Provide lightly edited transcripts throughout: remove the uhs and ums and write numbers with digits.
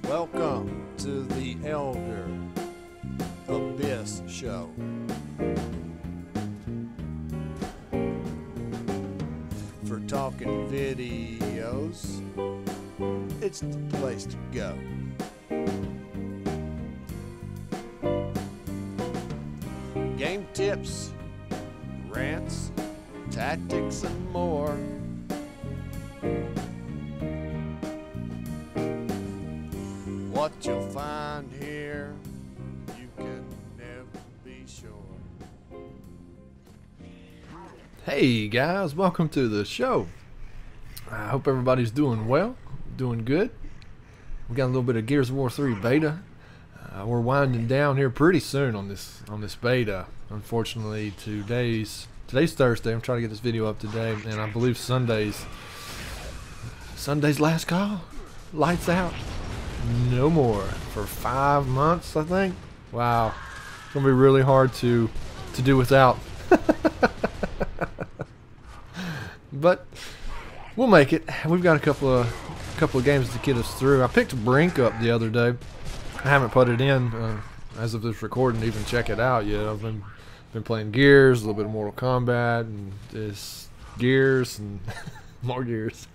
Welcome to the ElderAbyss show. For talking videos, it's the place to go. Game tips, rants, tactics, and more. What you'll find here, you can never be sure. Hey guys, welcome to the show. I hope everybody's doing well, doing good. We got a little bit of Gears of War 3 beta. We're winding down here pretty soon on this beta. Unfortunately, today's Thursday. I'm trying to get this video up today, and I believe Sunday's last call. Lights out. No more for 5 months, I think. Wow, it's gonna be really hard to do without. But we'll make it. We've got a couple of games to get us through. I picked Brink up the other day. I haven't put it in as of this recording to even check it out yet. I've been playing Gears, a little bit of Mortal Kombat, and this Gears and more Gears.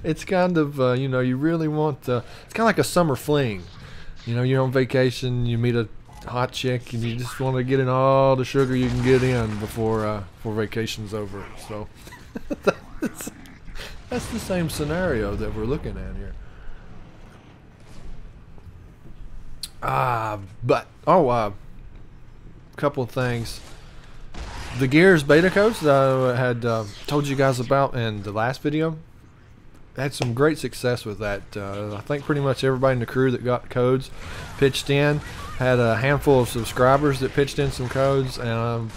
It's kind of you really want it's kind of like a summer fling. You're on vacation, you meet a hot chick, and you just want to get in all the sugar you can get in before vacation's over. So that's the same scenario that we're looking at here. Couple of things. The Gears beta codes that I had told you guys about in the last video, had some great success with that. I think pretty much everybody in the crew that got codes pitched in. Had a handful of subscribers that pitched in some codes, and I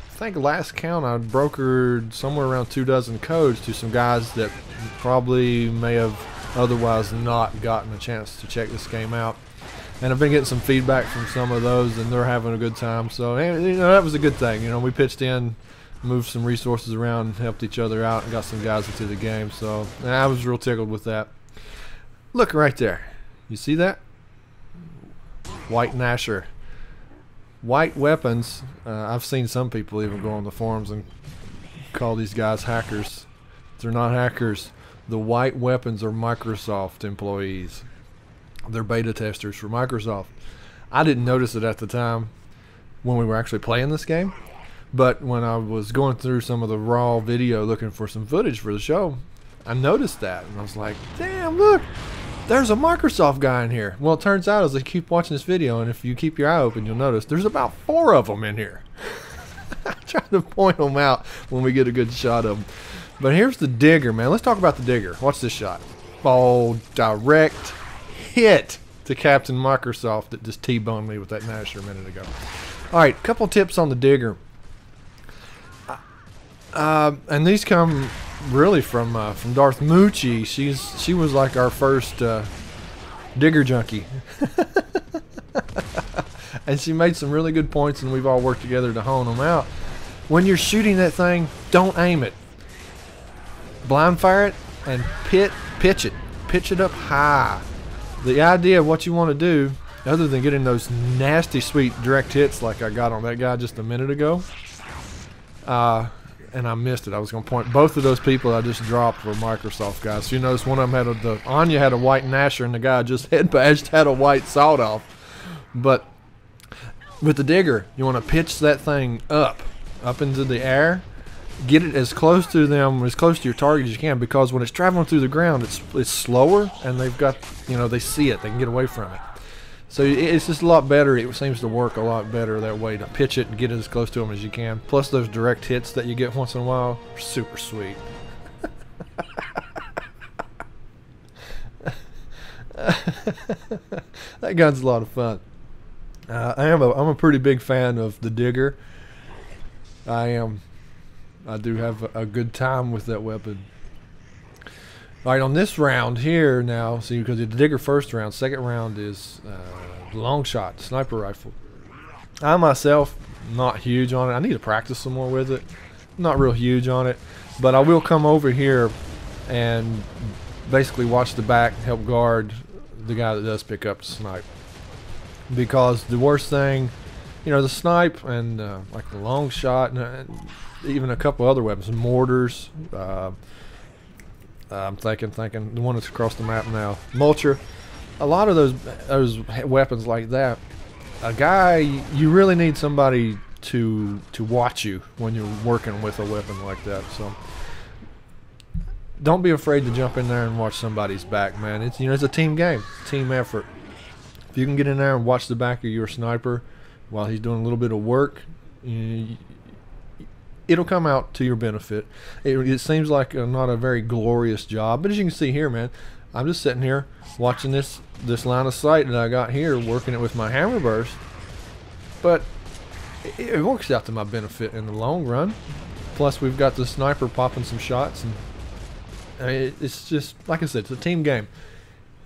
think last count I brokered somewhere around 24 codes to some guys that probably may have otherwise not gotten a chance to check this game out. And I've been getting some feedback from some of those, and they're having a good time. So that was a good thing. We pitched in, moved some resources around, helped each other out, and got some guys into the game. So I was real tickled with that. Look right there. You see that? White Nasher. White weapons. I've seen some people even go on the forums and call these guys hackers. They're not hackers. The white weapons are Microsoft employees. They're beta testers for Microsoft. I didn't notice it at the time when we were actually playing this game, but when I was going through some of the raw video looking for some footage for the show, I noticed that, and I was like, damn, look, there's a Microsoft guy in here. Well, it turns out as I keep watching this video, and if you keep your eye open, you'll notice there's about 4 of them in here. I try to point them out when we get a good shot of them. But here's the digger, man. Let's talk about the digger. Watch this shot. Oh, direct hit to Captain Microsoft that just T-boned me with that Nasher a minute ago. Alright, couple tips on the digger. And these come really from Darth Moochie. She was like our first digger junkie. And she made some really good points, and we've all worked together to hone them out. When you're shooting that thing, don't aim it. Blind fire it and pitch it. Pitch it up high. The idea of what you want to do, other than getting those nasty sweet direct hits like I got on that guy just a minute ago, and I missed it. I was going to point both of those people I just dropped were Microsoft guys. So you notice one of them had Anya had a white Nasher, and the guy just head bashed had a white sawed off. But with the digger, you want to pitch that thing up into the air. Get it as close to them, as close to your target as you can, because when it's traveling through the ground, it's slower, and they've got, they see it, they can get away from it. So it's just a lot better. It seems to work a lot better that way, to pitch it and get it as close to them as you can. Plus those direct hits that you get once in a while are super sweet. That gun's a lot of fun. I'm a pretty big fan of the digger. I do have a good time with that weapon. Alright, on this round here now, see, because the digger first round, second round is long shot, sniper rifle. I myself, not huge on it. I need to practice some more with it. Not real huge on it, but I will come over here and basically watch the back, help guard the guy that does pick up the snipe, because the worst thing, you know, the snipe and like the long shot and even a couple other weapons, mortars. I'm thinking the one that's across the map now, mulcher. A lot of those weapons like that, a guy, you really need somebody to watch you when you're working with a weapon like that. So don't be afraid to jump in there and watch somebody's back, man. It's, you know, it's a team game, team effort. If you can get in there and watch the back of your sniper while he's doing a little bit of work, it'll come out to your benefit. It seems like not a very glorious job, but as you can see here, man, I'm just sitting here watching this line of sight that I got here, working it with my hammer burst, but it works out to my benefit in the long run. Plus, we've got the sniper popping some shots, and I mean, it's just, like I said, it's a team game.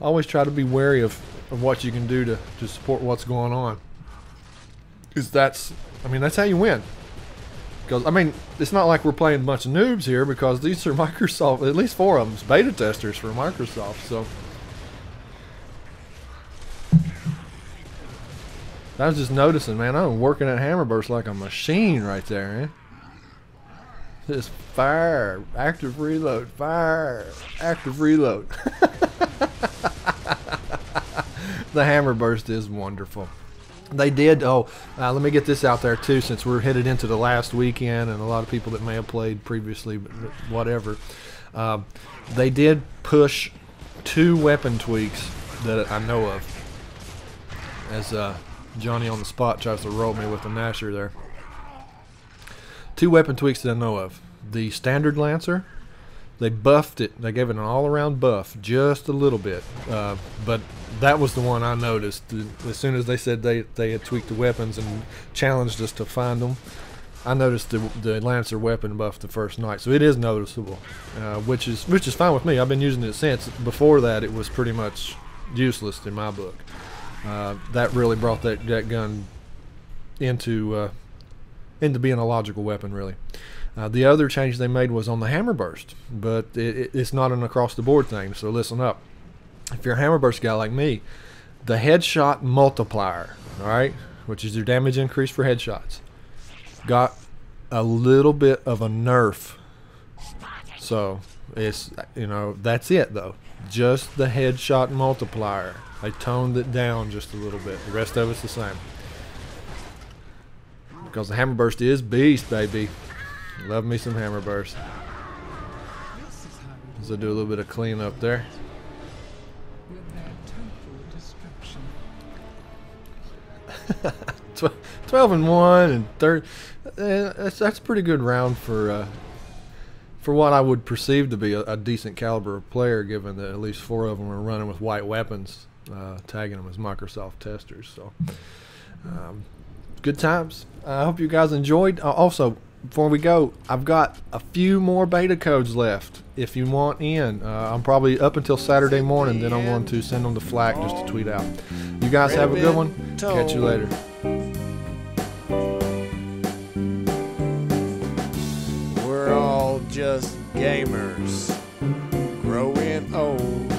Always try to be wary of what you can do to support what's going on, because that's how you win. Because, I mean, it's not like we're playing a bunch of noobs here, because these are Microsoft, at least 4 of them, beta testers for Microsoft. So I was just noticing, man, I'm working at hammer burst like a machine right there, man. Just fire, active reload, fire, active reload. The hammer burst is wonderful. They did, let me get this out there too, since we're headed into the last weekend and a lot of people that may have played previously, but whatever. They did push 2 weapon tweaks that I know of, as Johnny on the spot tries to roll me with the Nasher there. 2 weapon tweaks that I know of. The standard Lancer, they buffed it. They gave it an all-around buff, just a little bit. But that was the one I noticed. As soon as they said they had tweaked the weapons and challenged us to find them, I noticed the Lancer weapon buff the first night. So it is noticeable, which is fine with me. I've been using it since. Before that, it was pretty much useless in my book. That really brought that gun into being a logical weapon, really. The other change they made was on the hammer burst, but it's not an across-the-board thing, so listen up. If you're a hammer burst guy like me, the headshot multiplier, all right, which is your damage increase for headshots, got a little bit of a nerf. So it's, you know, that's it though. Just the headshot multiplier. They toned it down just a little bit. The rest of it's the same. Because the hammer burst is beast, baby. Love me some hammer burst. So do a little bit of cleanup there. 12-1 and third. That's a pretty good round for what I would perceive to be a decent caliber of player, given that at least 4 of them are running with white weapons, tagging them as Microsoft testers. So good times. I hope you guys enjoyed. Also, before we go, I've got a few more beta codes left if you want in. I'm probably up until Saturday morning, then I'm going to send them to Flack just to tweet out. You guys have a good one. Catch you later. We're all just gamers growing old.